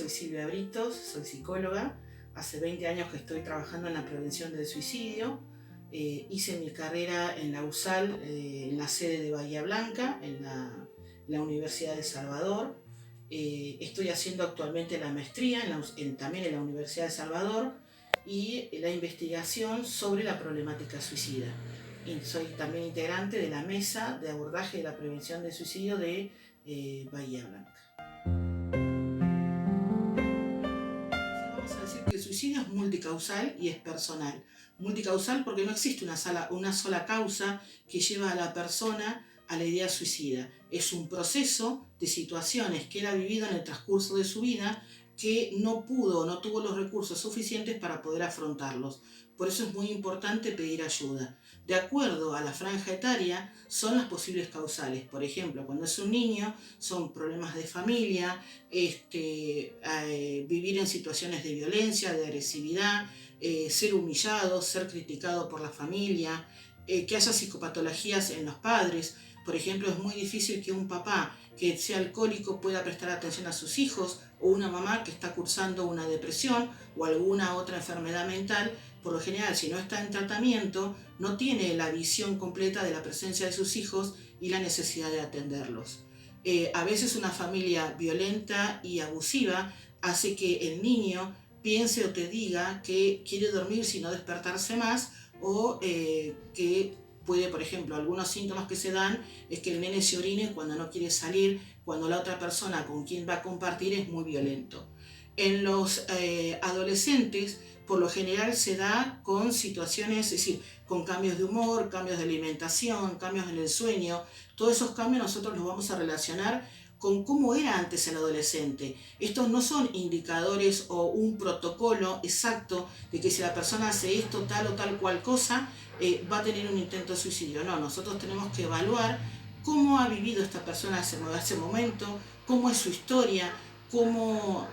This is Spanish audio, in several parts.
soy Silvia Britos, soy psicóloga. Hace 20 años que estoy trabajando en la prevención del suicidio. Hice mi carrera en la USAL, en la sede de Bahía Blanca, en la Universidad de Salvador. Estoy haciendo actualmente la maestría también en la Universidad de Salvador y la investigación sobre la problemática suicida. Y soy también integrante de la mesa de abordaje de la prevención del suicidio de Bahía Blanca. Vamos a decir que el suicidio es multicausal y es personal. Multicausal porque no existe una sola causa que lleva a la persona a la idea suicida. Es un proceso de situaciones que él ha vivido en el transcurso de su vida que no tuvo los recursos suficientes para poder afrontarlos. Por eso es muy importante pedir ayuda. De acuerdo a la franja etaria, son las posibles causales. Por ejemplo, cuando es un niño, son problemas de familia, vivir en situaciones de violencia, de agresividad, ser humillado, ser criticado por la familia, que haya psicopatologías en los padres. Por ejemplo, es muy difícil que un papá que sea alcohólico pueda prestar atención a sus hijos, o una mamá que está cursando una depresión o alguna otra enfermedad mental. Por lo general, si no está en tratamiento, no tiene la visión completa de la presencia de sus hijos y la necesidad de atenderlos. A veces una familia violenta y abusiva hace que el niño piense o te diga que quiere dormir sin no despertarse más, o que puede, por ejemplo, algunos síntomas que se dan es que el nene se orine cuando no quiere salir, cuando la otra persona con quien va a compartir es muy violento. En los adolescentes, por lo general se da con situaciones, es decir, con cambios de humor, cambios de alimentación, cambios en el sueño. Todos esos cambios nosotros los vamos a relacionar con cómo era antes el adolescente. Estos no son indicadores o un protocolo exacto de que si la persona hace esto, tal o tal cual cosa, va a tener un intento de suicidio. No, nosotros tenemos que evaluar cómo ha vivido esta persona ese momento, cómo es su historia, cómo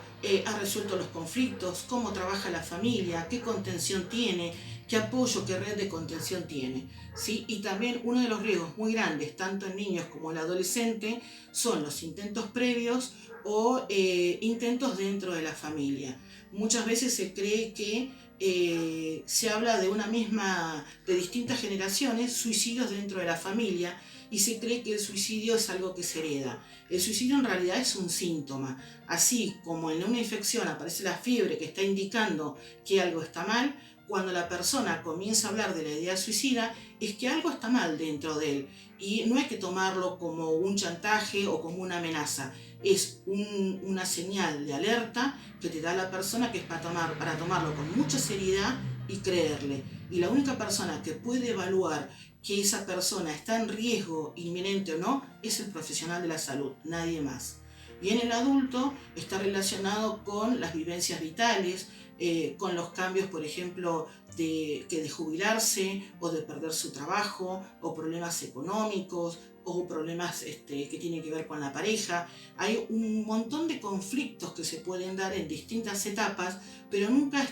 ha resuelto los conflictos, cómo trabaja la familia, qué contención tiene, qué apoyo, qué red de contención tiene, ¿sí? Y también uno de los riesgos muy grandes, tanto en niños como en el adolescente, son los intentos previos o intentos dentro de la familia. Muchas veces se cree que se habla de distintas generaciones, suicidios dentro de la familia, y se cree que el suicidio es algo que se hereda. El suicidio en realidad es un síntoma. Así como en una infección aparece la fiebre que está indicando que algo está mal, cuando la persona comienza a hablar de la idea suicida, es que algo está mal dentro de él. Y no hay que tomarlo como un chantaje o como una amenaza. Es una señal de alerta que te da la persona, que es para tomarlo con mucha seriedad y creerle. Y la única persona que puede evaluar que esa persona está en riesgo inminente o no es el profesional de la salud, nadie más. Y en el adulto está relacionado con las vivencias vitales, con los cambios, por ejemplo, de jubilarse o de perder su trabajo, o problemas económicos, o problemas que tienen que ver con la pareja. Hay un montón de conflictos que se pueden dar en distintas etapas, pero nunca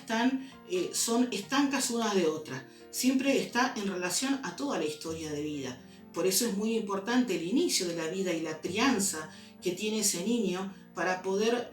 son estancas unas de otras. Siempre está en relación a toda la historia de vida. Por eso es muy importante el inicio de la vida y la crianza que tiene ese niño para poder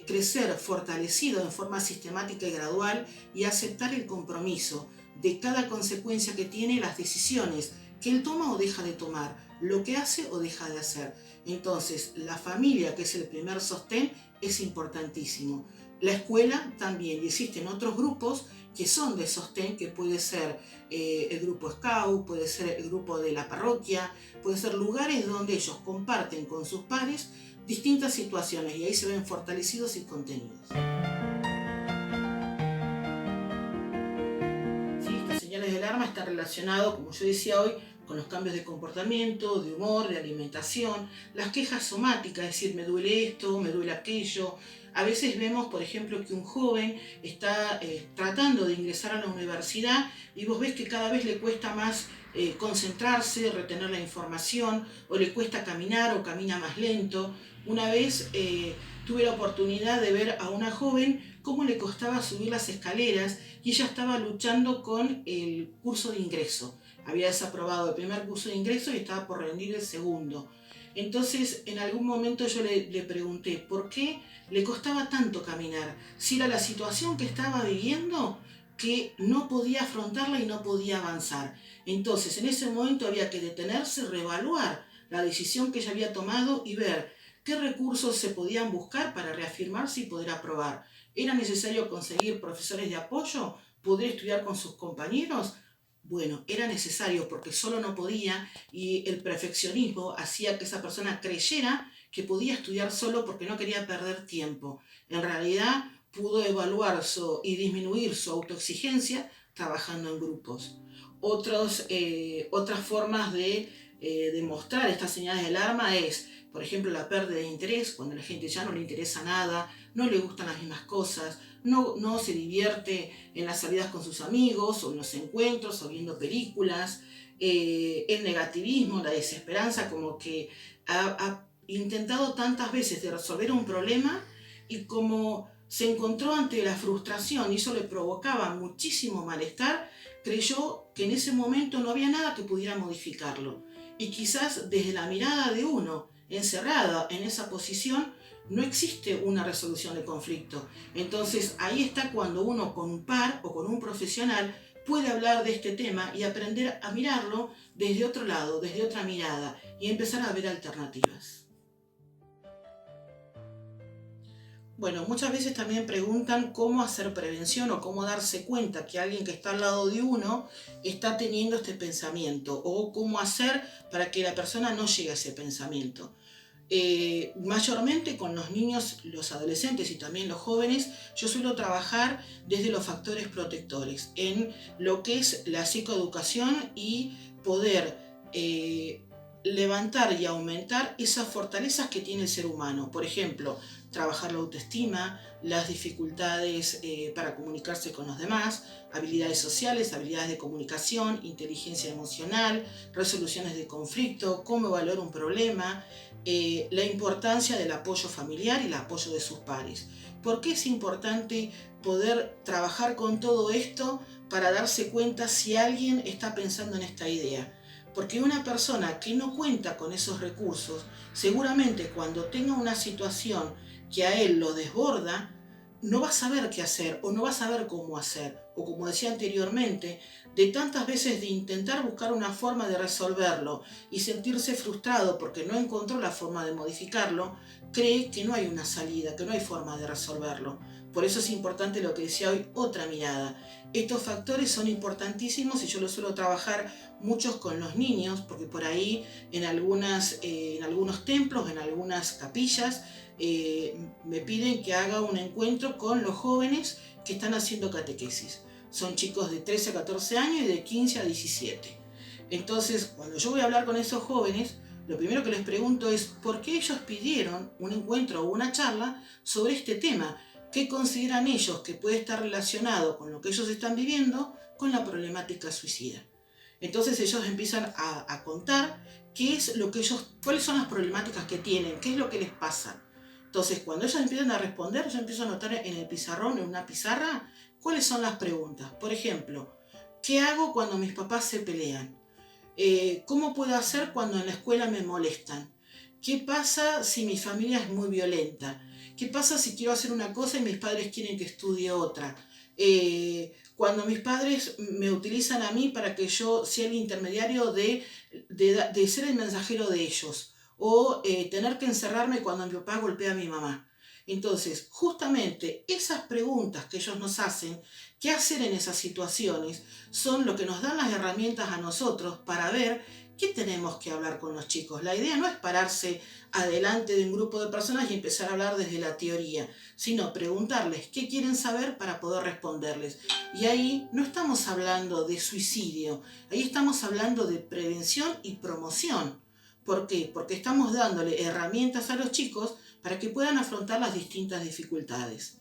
crecer fortalecido en forma sistemática y gradual, y aceptar el compromiso de cada consecuencia que tiene, las decisiones que él toma o deja de tomar, lo que hace o deja de hacer. Entonces, la familia, que es el primer sostén, es importantísimo. La escuela también, y existen otros grupos que son de sostén, que puede ser el grupo Scout, puede ser el grupo de la parroquia, puede ser lugares donde ellos comparten con sus pares distintas situaciones, y ahí se ven fortalecidos y contenidos. Sí, estas señales de alarma están relacionadas, como yo decía hoy, con los cambios de comportamiento, de humor, de alimentación, las quejas somáticas, es decir, me duele esto, me duele aquello. A veces vemos, por ejemplo, que un joven está tratando de ingresar a la universidad y vos ves que cada vez le cuesta más concentrarse, retener la información, o le cuesta caminar o camina más lento. Una vez tuve la oportunidad de ver a una joven cómo le costaba subir las escaleras, y ella estaba luchando con el curso de ingreso. Había desaprobado el primer curso de ingreso y estaba por rendir el segundo. Entonces, en algún momento yo le pregunté por qué le costaba tanto caminar, si era la situación que estaba viviendo que no podía afrontarla y no podía avanzar. Entonces, en ese momento había que detenerse, reevaluar la decisión que ella había tomado y ver qué recursos se podían buscar para reafirmarse y poder aprobar. ¿Era necesario conseguir profesores de apoyo? ¿Poder estudiar con sus compañeros? Bueno, era necesario porque solo no podía y el perfeccionismo hacía que esa persona creyera que podía estudiar solo porque no quería perder tiempo. En realidad pudo evaluar y disminuir su autoexigencia trabajando en grupos. Otras formas de mostrar estas señales de alarma es, por ejemplo, la pérdida de interés, cuando a la gente ya no le interesa nada, no le gustan las mismas cosas, no se divierte en las salidas con sus amigos o en los encuentros o viendo películas, el negativismo, la desesperanza, como que ha intentado tantas veces de resolver un problema y como se encontró ante la frustración y eso le provocaba muchísimo malestar, creyó que en ese momento no había nada que pudiera modificarlo. Y quizás desde la mirada de uno, encerrada en esa posición, no existe una resolución de conflicto. Entonces ahí está cuando uno con un par o con un profesional puede hablar de este tema y aprender a mirarlo desde otro lado, desde otra mirada y empezar a ver alternativas. Bueno, muchas veces también preguntan cómo hacer prevención o cómo darse cuenta que alguien que está al lado de uno está teniendo este pensamiento o cómo hacer para que la persona no llegue a ese pensamiento. Mayormente con los niños, los adolescentes y también los jóvenes, yo suelo trabajar desde los factores protectores, en lo que es la psicoeducación y poder levantar y aumentar esas fortalezas que tiene el ser humano. Por ejemplo, trabajar la autoestima, las dificultades para comunicarse con los demás, habilidades sociales, habilidades de comunicación, inteligencia emocional, resoluciones de conflicto, cómo evaluar un problema, la importancia del apoyo familiar y el apoyo de sus pares. ¿Por qué es importante poder trabajar con todo esto para darse cuenta si alguien está pensando en esta idea? Porque una persona que no cuenta con esos recursos, seguramente cuando tenga una situación que a él lo desborda, no va a saber qué hacer o no va a saber cómo hacer. O como decía anteriormente, de tantas veces de intentar buscar una forma de resolverlo y sentirse frustrado porque no encontró la forma de modificarlo, cree que no hay una salida, que no hay forma de resolverlo. Por eso es importante lo que decía hoy, otra mirada. Estos factores son importantísimos y yo los suelo trabajar muchos con los niños, porque por ahí en algunos templos, en algunas capillas, me piden que haga un encuentro con los jóvenes que están haciendo catequesis. Son chicos de 13 a 14 años y de 15 a 17. Entonces, cuando yo voy a hablar con esos jóvenes, lo primero que les pregunto es por qué ellos pidieron un encuentro o una charla sobre este tema. ¿Qué consideran ellos que puede estar relacionado con lo que ellos están viviendo con la problemática suicida? Entonces ellos empiezan a contar qué es lo que cuáles son las problemáticas que tienen, qué es lo que les pasa. Entonces, cuando ellos empiezan a responder, yo empiezo a anotar en el pizarrón, en una pizarra, cuáles son las preguntas. Por ejemplo, ¿qué hago cuando mis papás se pelean? ¿Cómo puedo hacer cuando en la escuela me molestan? ¿Qué pasa si mi familia es muy violenta? ¿Qué pasa si quiero hacer una cosa y mis padres quieren que estudie otra? Cuando mis padres me utilizan a mí para que yo sea el intermediario de ser el mensajero de ellos, o tener que encerrarme cuando mi papá golpea a mi mamá. Entonces, justamente esas preguntas que ellos nos hacen, qué hacer en esas situaciones, son lo que nos dan las herramientas a nosotros para ver qué tenemos que hablar con los chicos. La idea no es pararse adelante de un grupo de personas y empezar a hablar desde la teoría, sino preguntarles qué quieren saber para poder responderles. Y ahí no estamos hablando de suicidio, ahí estamos hablando de prevención y promoción. ¿Por qué? Porque estamos dándole herramientas a los chicos para que puedan afrontar las distintas dificultades.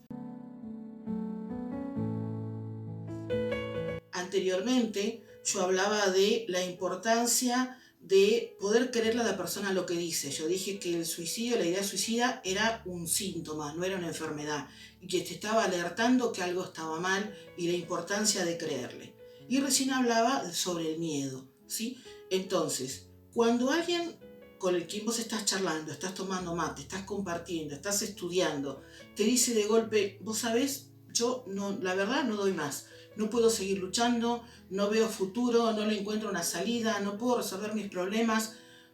Anteriormente yo hablaba de la importancia de poder creerle a la persona lo que dice. Yo dije que el suicidio, la idea suicida, era un síntoma, no era una enfermedad, y que te estaba alertando que algo estaba mal y la importancia de creerle. Y recién hablaba sobre el miedo, ¿sí? Entonces, cuando alguien con el quien vos estás charlando, estás tomando mate, estás compartiendo, estás estudiando, te dice de golpe, vos sabés, yo no, la verdad no doy más, no puedo seguir luchando, no veo futuro, no le encuentro una salida, no puedo resolver mis problemas,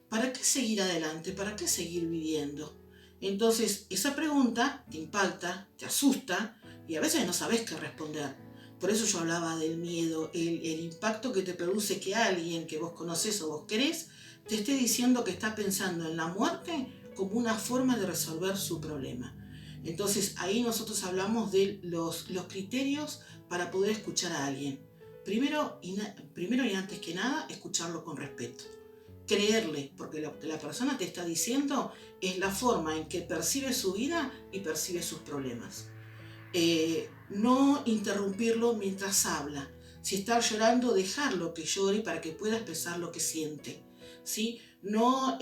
¿para qué seguir adelante? ¿Para qué seguir viviendo? Entonces, esa pregunta te impacta, te asusta y a veces no sabes qué responder. Por eso yo hablaba del miedo, el impacto que te produce que alguien que vos conocés o vos querés te esté diciendo que está pensando en la muerte como una forma de resolver su problema. Entonces ahí nosotros hablamos de los criterios para poder escuchar a alguien. Primero y antes que nada, escucharlo con respeto. Creerle, porque lo que la persona te está diciendo es la forma en que percibe su vida y percibe sus problemas. No interrumpirlo mientras habla. Si está llorando, dejarlo que llore para que pueda expresar lo que siente. ¿Sí? No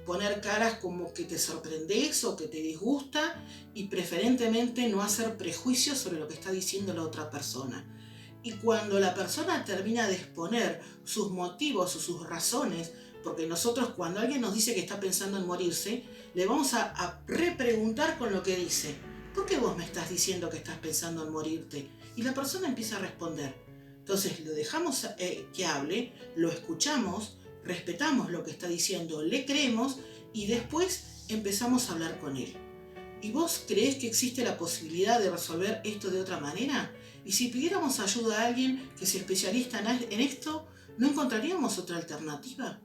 poner caras como que te sorprendes o que te disgusta y preferentemente no hacer prejuicios sobre lo que está diciendo la otra persona. Y cuando la persona termina de exponer sus motivos o sus razones, porque nosotros cuando alguien nos dice que está pensando en morirse, le vamos a repreguntar con lo que dice. ¿Por qué vos me estás diciendo que estás pensando en morirte? Y la persona empieza a responder. Entonces lo dejamos que hable, lo escuchamos, respetamos lo que está diciendo, le creemos y después empezamos a hablar con él. ¿Y vos creés que existe la posibilidad de resolver esto de otra manera? Y si pidiéramos ayuda a alguien que sea especialista en esto, ¿no encontraríamos otra alternativa?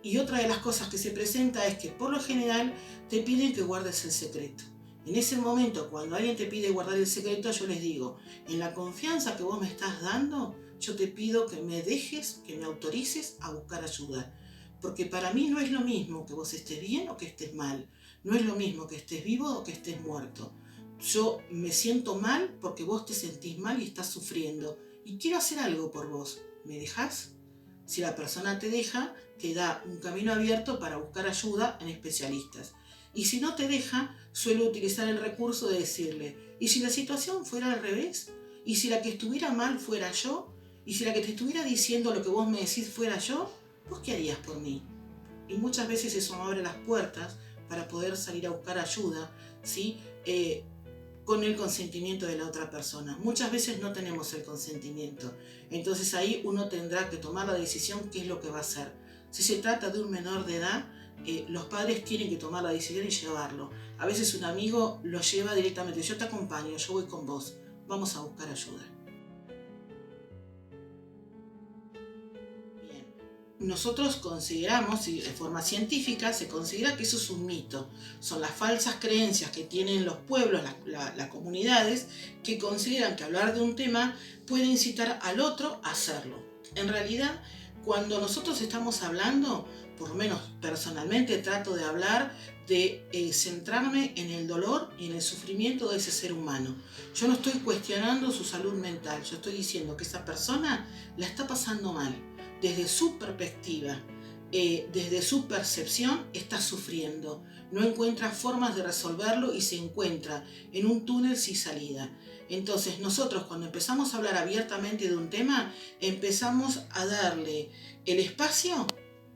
Y otra de las cosas que se presenta es que por lo general te piden que guardes el secreto. En ese momento, cuando alguien te pide guardar el secreto, yo les digo, en la confianza que vos me estás dando, yo te pido que me dejes, que me autorices a buscar ayuda. Porque para mí no es lo mismo que vos estés bien o que estés mal. No es lo mismo que estés vivo o que estés muerto. Yo me siento mal porque vos te sentís mal y estás sufriendo. Y quiero hacer algo por vos. ¿Me dejás? Si la persona te deja, te da un camino abierto para buscar ayuda en especialistas. Y si no te deja, suelo utilizar el recurso de decirle, ¿y si la situación fuera al revés? ¿Y si la que estuviera mal fuera yo? ¿Y si la que te estuviera diciendo lo que vos me decís fuera yo? ¿Vos qué harías por mí? Y muchas veces eso me abre las puertas para poder salir a buscar ayuda, ¿sí? Con el consentimiento de la otra persona. Muchas veces no tenemos el consentimiento. Entonces ahí uno tendrá que tomar la decisión qué es lo que va a hacer. Si se trata de un menor de edad, los padres tienen que tomar la decisión y llevarlo. A veces un amigo lo lleva directamente, yo te acompaño, yo voy con vos, vamos a buscar ayuda. Bien. Nosotros consideramos, y de forma científica, se considera que eso es un mito. Son las falsas creencias que tienen los pueblos, las comunidades, que consideran que hablar de un tema puede incitar al otro a hacerlo. En realidad, cuando nosotros estamos hablando, por lo menos personalmente trato de hablar de centrarme en el dolor y en el sufrimiento de ese ser humano. Yo no estoy cuestionando su salud mental, yo estoy diciendo que esa persona la está pasando mal desde su perspectiva, desde su percepción, está sufriendo. No encuentra formas de resolverlo y se encuentra en un túnel sin salida. Entonces nosotros cuando empezamos a hablar abiertamente de un tema, empezamos a darle el espacio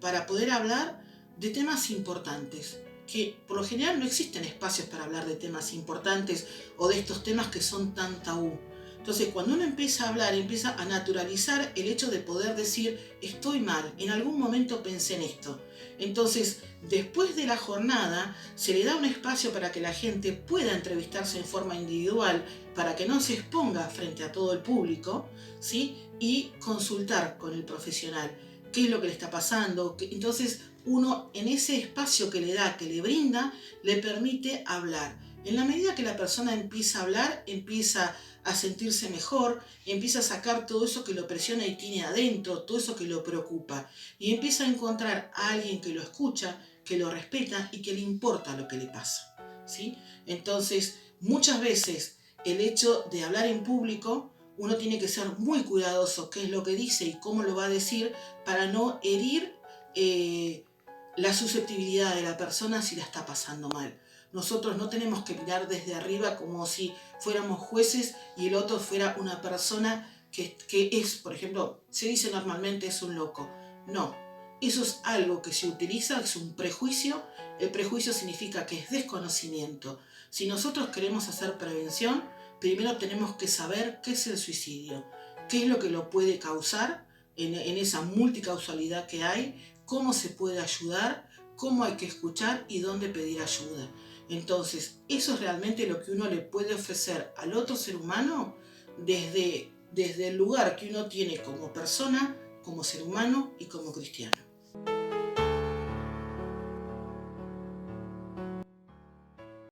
para poder hablar de temas importantes, que por lo general no existen espacios para hablar de temas importantes o de estos temas que son tan tabú. Entonces, cuando uno empieza a hablar, empieza a naturalizar el hecho de poder decir, estoy mal, en algún momento pensé en esto. Entonces, después de la jornada, se le da un espacio para que la gente pueda entrevistarse en forma individual, para que no se exponga frente a todo el público, ¿sí? Y consultar con el profesional qué es lo que le está pasando. Entonces, uno en ese espacio que le da, que le brinda, le permite hablar. En la medida que la persona empieza a hablar, empieza a sentirse mejor, empieza a sacar todo eso que lo presiona y tiene adentro, todo eso que lo preocupa, y empieza a encontrar a alguien que lo escucha, que lo respeta y que le importa lo que le pasa, ¿sí? Entonces, muchas veces el hecho de hablar en público, uno tiene que ser muy cuidadoso qué es lo que dice y cómo lo va a decir para no herir la susceptibilidad de la persona si la está pasando mal. Nosotros no tenemos que mirar desde arriba como si fuéramos jueces y el otro fuera una persona que es, por ejemplo, se dice normalmente es un loco. No, Eso es algo que se utiliza, es un prejuicio. El prejuicio significa que es desconocimiento. Si nosotros queremos hacer prevención, primero tenemos que saber qué es el suicidio, qué es lo que lo puede causar en esa multicausalidad que hay, cómo se puede ayudar, cómo hay que escuchar y dónde pedir ayuda. Entonces, eso es realmente lo que uno le puede ofrecer al otro ser humano desde el lugar que uno tiene como persona, como ser humano y como cristiano.